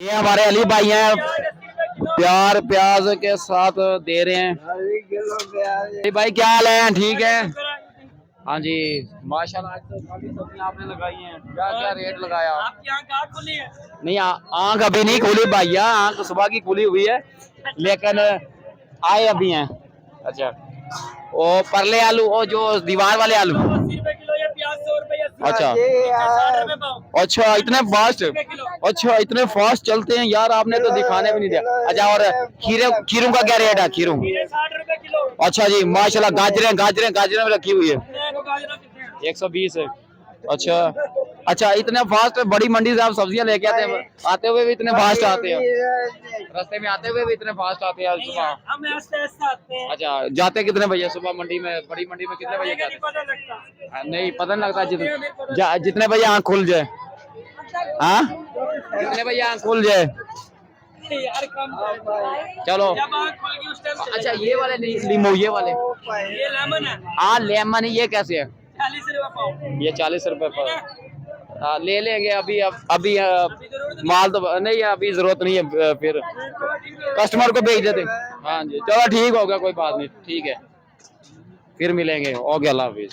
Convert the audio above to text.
ये हमारे अली भाई हैं, प्यार प्याज के साथ दे रहे हैं। अली भाई क्या हाल है? ठीक है। हाँ जी माशाल्लाह। आज तो काफी सब्जियां आपने लगाई हैं, क्या क्या रेट लगाया? आपकी आंख खुली है? नहीं आंख अभी नहीं खुली भैया, आंख सुबह की खुली हुई है लेकिन आए अभी हैं। अच्छा वो परले आलू, वो जो दीवार वाले आलू। अच्छा अच्छा इतने फास्ट, अच्छा इतने फास्ट चलते हैं यार, आपने तो दिखाने भी नहीं दिया। अच्छा और खीरे, खीरों का क्या रेट है? खीरों 60 रुपए किलो। अच्छा जी माशाल्लाह। गाजरें गाजरें गाजरें में रखी हुई है 120 है। अच्छा अच्छा इतने फास्ट बड़ी मंडी से आप सब्जियां लेके आते हैं, आते हुए भी इतने फास्ट आते हैं, रास्ते में आते हुए भी इतने फास्ट आते हैं सुबह? हम ऐसे आते हैं। अच्छा जाते कितने बजे सुबह मंडी में, बड़ी मंडी में कितने बजे जाते? नहीं पता नहीं लगता, जितने बजे आँख खुल जाए। हाँ जितने बजे आँख खुल जाए। चलो अच्छा ये वाले लीमो, ये वाले ये लेमन है। हाँ लेमन है, ये कैसे है? 40 रुपए पाव। ये 40 रुपए पाव। ले लेंगे अभी। अभी माल तो नहीं है, अभी जरूरत नहीं है, फिर कस्टमर को भेज देते। हाँ जी चलो ठीक होगा, कोई बात नहीं, ठीक है फिर मिलेंगे। ओके अल्लाह हाफिज।